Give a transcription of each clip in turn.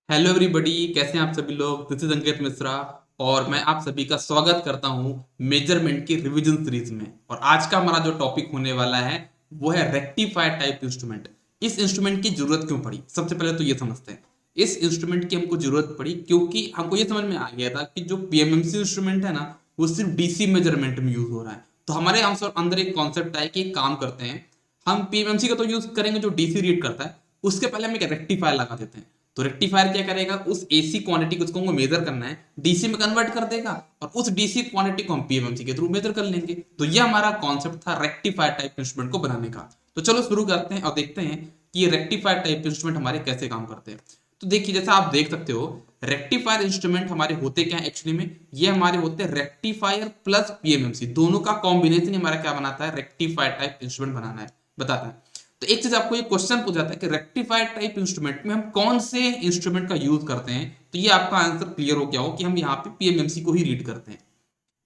Hello everybody, कैसे हैं आप सभी लोग। दिस इज अंकित मिश्रा और मैं आप सभी का स्वागत करता हूं मेजरमेंट की रिवीजन सीरीज में। और आज का हमारा जो टॉपिक होने वाला है वो है रेक्टिफायर टाइप इंस्ट्रूमेंट। इस इंस्ट्रूमेंट की जरूरत क्यों पड़ी, सबसे पहले तो ये समझते हैं। इस इंस्ट्रूमेंट की हमको जरूरत पड़ी क्योंकि हमको ये समझ में आ गया था कि जो पीएमएमसी इंस्ट्रूमेंट है ना, वो सिर्फ डीसी मेजरमेंट में यूज हो रहा है। तो हमारे अंदर एक कॉन्सेप्ट है कि एक काम करते हैं, हम पीएमएमसी का तो यूज करेंगे जो डीसी रीड करता है, उसके पहले हम एक रेक्टिफायर लगा देते हैं। तो रेक्टिफायर क्या करेगा, उस एसी क्वांटिटी को उसको मेजर करना है, डीसी में कन्वर्ट कर देगा और उस डीसी क्वांटिटी को हम पीएमएमसी के थ्रू मेजर कर लेंगे। तो ये हमारा कॉन्सेप्ट था रेक्टिफायर टाइप इंस्ट्रूमेंट को बनाने का। तो चलो शुरू करते हैं और देखते हैं कि ये रेक्टिफायर टाइप इंस्ट्रूमेंट हमारे कैसे काम करते हैं। तो देखिए, जैसा आप देख सकते हो, रेक्टिफायर इंस्ट्रूमेंट हमारे होते क्या है एक्चुअली में, ये हमारे होते हैं रेक्टिफायर प्लस पीएमएमसी, दोनों का कॉम्बिनेशन हमारा क्या बनाता है, रेक्टिफायर टाइप इंस्ट्रूमेंट बनाना है, बताता है। तो एक चीज आपको ये क्वेश्चन पूछा जाता है कि रेक्टिफायर टाइप इंस्ट्रूमेंट में हम कौन से इंस्ट्रूमेंट का यूज करते हैं। तो ये आपका आंसर क्लियर हो गया हो कि हम यहाँ पे पीएमएमसी को ही रीड करते हैं,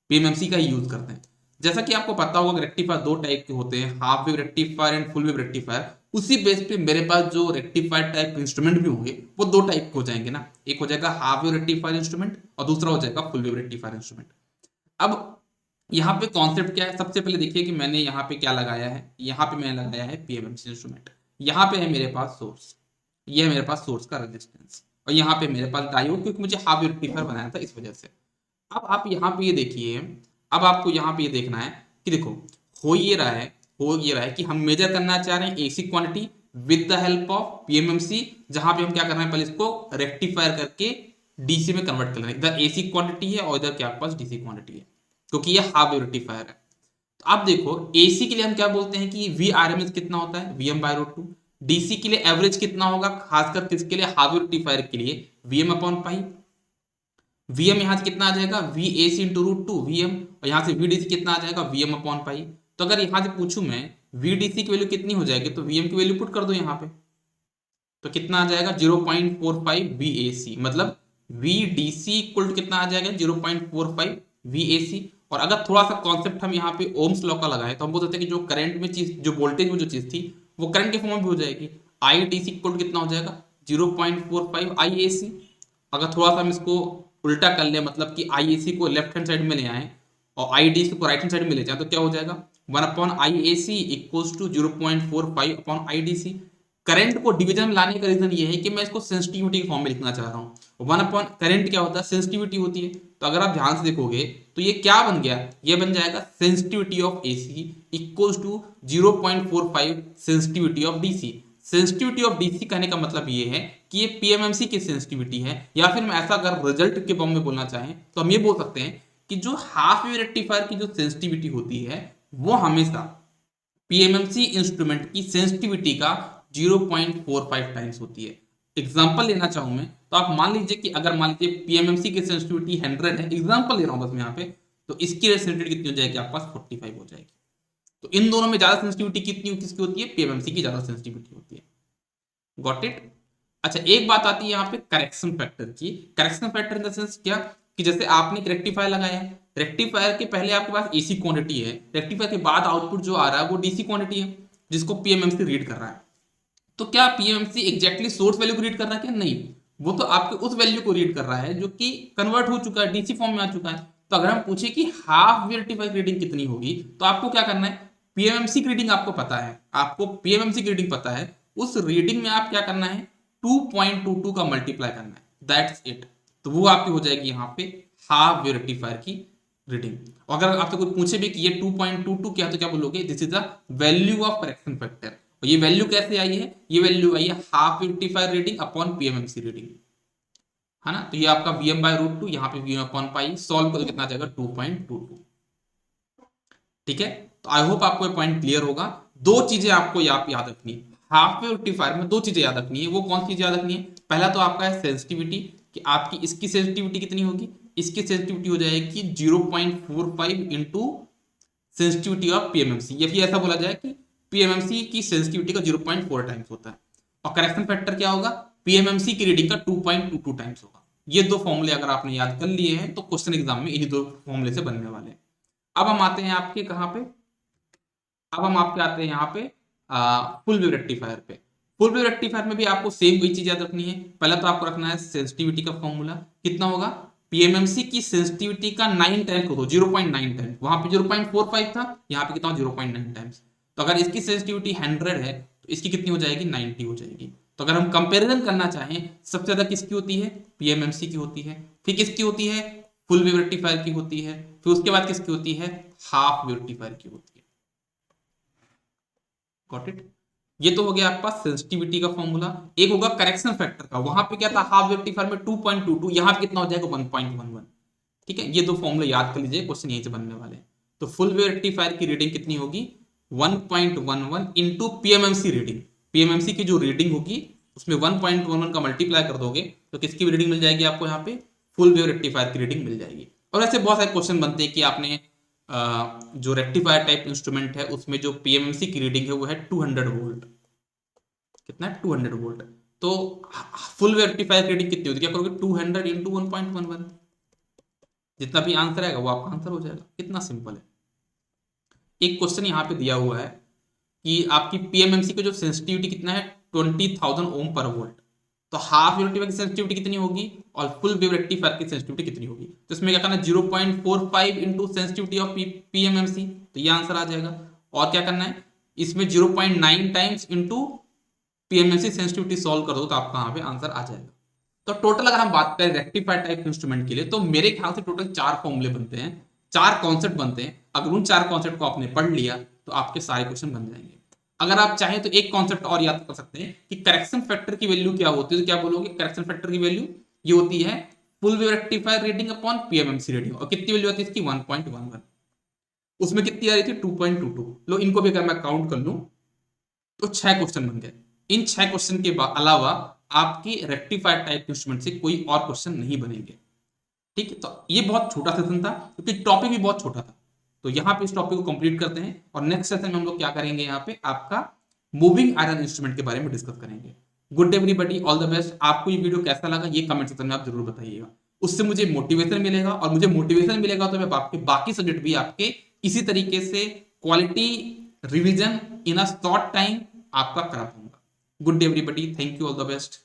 पीएमएमसी का ही यूज करते हैं। जैसा कि आपको पता होगा कि रेक्टिफायर दो टाइप के होते हैं, half wave rectifier and full wave rectifier. उसी बेस पे मेरे पास जो रेक्टिफायर टाइप इंस्ट्रूमेंट भी होंगे वो दो टाइप के हो जाएंगे ना, एक हो जाएगा हाफ वेव रेक्टिफायर इंस्ट्रूमेंट और दूसरा हो जाएगा फुल वेव रेक्टिफायर इंस्ट्रूमेंट। अब यहाँ पे कॉन्सेप्ट क्या है, सबसे पहले देखिए कि मैंने यहाँ पे क्या लगाया है। यहाँ पे मैंने लगाया है पीएमएमसी इंस्ट्रूमेंट। यहाँ पे है मेरे पास सोर्स, ये है मेरे पास सोर्स का रेजिस्टेंस, और यहाँ पे मेरे पास डायोड, क्योंकि मुझे हाफ रेक्टिफायर बनाया था इस वजह से। अब आप यहाँ पे ये देखिए, अब आपको यहाँ पे ये देखना है कि देखो, हो ये रहा है, हो ये रहा है कि हम मेजर करना चाह रहे हैं AC quantity with the help of PMMC, जहां पे हम क्या कर रहे हैं, पहले इसको रेक्टिफायर करके डीसी में कन्वर्ट कर रहे हैं। इधर एसी क्वांटिटी है और इधर क्या पास डीसी क्वांटिटी है, क्योंकि ये हाफ वेव रेक्टिफायर है। तो आप देखो, एसी के लिए हम क्या बोलते हैं कि वी आर एम एस कितना होता है, VM by root two. DC के लिए एवरेज कितना होगा, खासकर किसके लिए, हाफ वेव रेक्टिफायर के लिए, वीएम अपॉन पाई। वीएम यहां से कितना आ जाएगा, V A C into root two VM, और यहां से वीडीसी कितना आ जाएगा, वीएम अपॉन पाई। तो अगर यहां से पूछूं मैं वीडीसी की वैल्यू कितनी हो जाएगी, तो वीएम की वैल्यू पुट कर दो यहां पे, तो कितना आ जाएगा 0.45 वीएसी, मतलब वीडीसी इक्वल टू कितना आ जाएगा 0.45 वीएसी। और अगर थोड़ा सा कॉन्सेप्ट हम यहाँ पे ओम्स लॉ का लगाए तो हम बोल सकते हैं कि जो करंट में चीज, जो वोल्टेज में जो चीज थी वो करंट के फॉर्म में भी हो जाएगी। I D C equal to कितना हो जाएगा 0.45 आई ए सी। अगर थोड़ा सा हम इसको उल्टा कर ले, मतलब कि आई ए सी को लेफ्ट हैंड साइड में ले आए और आई डी सी को राइट हैंड साइड में ले जाए, तो क्या हो जाएगा 1/आई ए सी इक्वल्स टू 0.45/आई डी सी। करंट को डिवीजन में लाने का रीजन ये है कि मैं इसको सेंसिटिविटी के फॉर्म में लिखना चाह रहा हूँ। वन अपॉन करंट क्या होता है, सेंसिटिविटी होती है। तो अगर आप ध्यान से देखोगे तो ये क्या बन गया, ये बन जाएगा sensitivity of AC equals to 0.45 sensitivity of DC. Sensitivity of DC कहने का मतलब ये है कि ये पीएमएमसी की सेंसिटिविटी है, या फिर मैं ऐसा अगर रिजल्ट के फॉर्म में बोलना चाहें तो हम ये बोल सकते हैं कि जो हाफ वेव रेक्टिफायर की जो सेंसिटिविटी होती है वो हमेशा पीएमएमसी इंस्ट्रूमेंट की सेंसिटिविटी का 0.45 टाइम्स होती है। एग्जांपल लेना चाहूं मैं, तो आप मान लीजिए कि अगर मान लीजिए पीएमएमसी की सेंसिटिविटी 100 है, एग्जांपल ले रहा हूं बस मैं यहाँ पे, तो इसकी सेंसिटिविटी कितनी हो जाएगी आपके पास 45 हो जाएगी। तो इन दोनों में ज्यादा सेंसिटिविटी कितनी किसकी होती है, पीएमएमसी की ज्यादा सेंसिटिविटी होती है। Got it. अच्छा, एक बात आती है यहाँ पे करेक्शन फैक्टर की। Correction factor in the sense क्या, कि जैसे आपने एक रेक्टिफायर लगाया है, रेक्टिफायर के पहले आपके पास एसी क्वांटिटी है, रेक्टिफायर के बाद आउटपुट जो आ रहा है वो डीसी क्वांटिटी है जिसको पीएमएमसी रीड कर रहा है। तो क्या पीएमएमसी एग्जैक्टली सोर्स वैल्यू को रीड कर रहा है क्या, नहीं, वो तो आपके उस वैल्यू को रीड कर रहा है जो कि कन्वर्ट हो चुका है, डीसी फॉर्म में आ चुका है। तो अगर हम पूछे कि हाफ वेव रेक्टिफायर की रीडिंग कितनी होगी, तो आपको क्या करना है, पीएमएमसी की रीडिंग आपको पता है, आपको पीएमएमसी की रीडिंग पता है, उस रीडिंग में आप क्या करना है 2.22 का मल्टीप्लाई करना है, दैट्स इट। तो वो आपकी हो जाएगी यहाँ पे हाफ वेव रेक्टिफायर की रीडिंग। और अगर आपसे कोई पूछे भी कि ये 2.22 क्या है, तो क्या बोलोगे, this is the value of correction factor. और ये वैल्यू कैसे आई है, ये वैल्यू आई है half rectifier reading upon PMMC reading, है ना। तो ये आपका वीएम बाय रूट टू, यहाँ पे वीएम अपॉन पाई, सॉल्व करो कितना आ जाएगा 2.22। ठीक है, तो आई होप आपको ये पॉइंट क्लियर होगा। दो चीजें आपको याद रखनी है हाफ वेव रेक्टिफायर में, दो चीजें याद रखनी है। वो कौन सी चीज याद रखनी है, पहला तो आपका है सेंसिटिविटी, कि आपकी इसकी सेंसिटिविटी कितनी होगी, इसकी सेंसिटिविटी हो जाएगी 0.45 इंटू सेंसिटिविटी ऑफ पीएमएमसी, या फिर ऐसा बोला जाए कि पीएमएमसी की सेंसिटिविटी का 0.4 टाइम्स होता है। और करेक्शन फैक्टर क्या होगा, पीएमएमसी की रीडिंग का 2.22 टाइम्स होगा। ये दो फॉर्मूले अगर आपने याद कर लिए हैं तो क्वेश्चन एग्जाम में इन्हीं दो फॉर्मूले से बनने वाले हैं। अब हम आते हैं आपके कहां पे, अब हम आपके आते हैं यहाँ पे फुल वेव रेक्टिफायर पे। फुल वेव रेक्टिफायर में भी आपको सेम वही चीज याद रखनी है। पहला तो आपको रखना है सेंसिटिविटी का फॉर्मूला कितना होगा, पीएमएमसी की सेंसिटिविटी का 9 टाइम्स को दो, 0.9 टाइम्स, वहां पे 0.45 था, यहाँ पे कितना 0.9 टाइम्स। तो अगर इसकी सेंसिटिविटी 100 है तो इसकी कितनी हो जाएगी, 90 हो जाएगी। तो अगर हम कंपेरिजन करना चाहें, सबसे ज्यादा किसकी होती है, पीएमएमसी की होती है, फिर किसकी होती है, फुल वेव रेक्टिफायर की होती है, फिर उसके बाद किसकी होती है, हाफ वेव रेक्टिफायर की होती है। Got it. ये तो हो गया आपका सेंसिटिविटी का फॉर्मूला। एक होगा करेक्शन फैक्टर का, वहां पे क्या था, हाफ वेव रेक्टिफायर में 2.22, यहां पे कितना हो जाएगा 1.11। ठीक है, ये दो फॉर्मूला याद कर लीजिए, क्वेश्चन यहीं से बनने वाले। तो फुल वेव रेक्टिफायर की रीडिंग कितनी होगी, 1.11 इंटू पीएमएमसी रीडिंग। पीएमएमसी की जो रीडिंग होगी उसमें 1.11 का मल्टीप्लाई कर दोगे तो किसकी रीडिंग मिल जाएगी आपको, यहाँ पे फुल वेव रेक्टिफायर की रीडिंग मिल जाएगी। और ऐसे बहुत सारे क्वेश्चन बनते हैं कि आपने जो रेक्टिफायर टाइप इंस्ट्रूमेंट है उसमें जो पीएमएमसी की रीडिंग है वो है 200 वोल्ट। कितना है, 200 वोल्ट। तो फुल वेव रेक्टिफायर की रीडिंग कितनी होती है, क्या करोगे, 200 इंटू 1.11, जितना भी आंसर आएगा वो आपका आंसर हो जाएगा। कितना सिंपल है। एक क्वेश्चन यहाँ पे दिया हुआ है कि आपकी पीएमएमसी की जो सेंसिटिविटी कितना है, 20,000 ओम पर वोल्ट। तो हाफ वेव रेक्टिफायर की सेंसिटिविटी कितनी होगी और फुल वेव रेक्टिफायर की सेंसिटिविटी कितनी होगी, तो इसमें क्या करना है, 0.45 इंटू सेंसिटिविटी ऑफ पीएमएमसी, तो ये आंसर आ जाएगा। और क्या करना है, इसमें 0.9 times into PMMC sensitivity solve कर दो तो आपका यहाँ पे आंसर आ जाएगा। तो टोटल अगर हम बात करें रेक्टिफायर टाइप इंस्ट्रूमेंट के लिए, तो मेरे ख्याल से टोटल 4 फॉर्मूले बनते हैं, 4 कॉन्सेप्ट बनते हैं। अगर उन 4 कॉन्सेप्ट को आपने पढ़ लिया तो आपके सारे क्वेश्चन बन जाएंगे। अगर आप चाहें तो एक कॉन्सेप्ट और याद कर सकते हैं कि करेक्शन फैक्टर की वैल्यू क्या होती है, तो क्या बोलोगे, करेक्शन फैक्टर की वैल्यू ये होती है full wave rectifier reading upon PMMC reading. और कितनी वैल्यू आती है इसकी, 1.11। उसमें कितनी आ रही थी, 2.22। लो इनको भी अगर मैं काउंट कर लूं तो 6 क्वेश्चन बन गए। इन 6 क्वेश्चन के अलावा आपकी रेक्टिफायर टाइप इंस्ट्रूमेंट से कोई और क्वेश्चन नहीं बनेंगे। ठीक है, तो ये बहुत छोटा सेशन था क्योंकि टॉपिक भी बहुत छोटा था। तो यहाँ पे इस टॉपिक को कंप्लीट करते हैं और नेक्स्ट सेशन में हम लोग क्या करेंगे, यहाँ पे आपका मूविंग आयरन इंस्ट्रूमेंट के बारे में डिस्कस करेंगे। Good everybody, all the best. आपको ये वीडियो कैसा लगा ये कमेंट सेक्शन में आप जरूर बताइएगा, उससे मुझे मोटिवेशन मिलेगा, और मुझे मोटिवेशन मिलेगा तो मैं आपके बाकी सब्जेक्ट भी आपके इसी तरीके से quality revision in a short time आपका करा पाऊंगा। Good day everybody, thank you, all the best.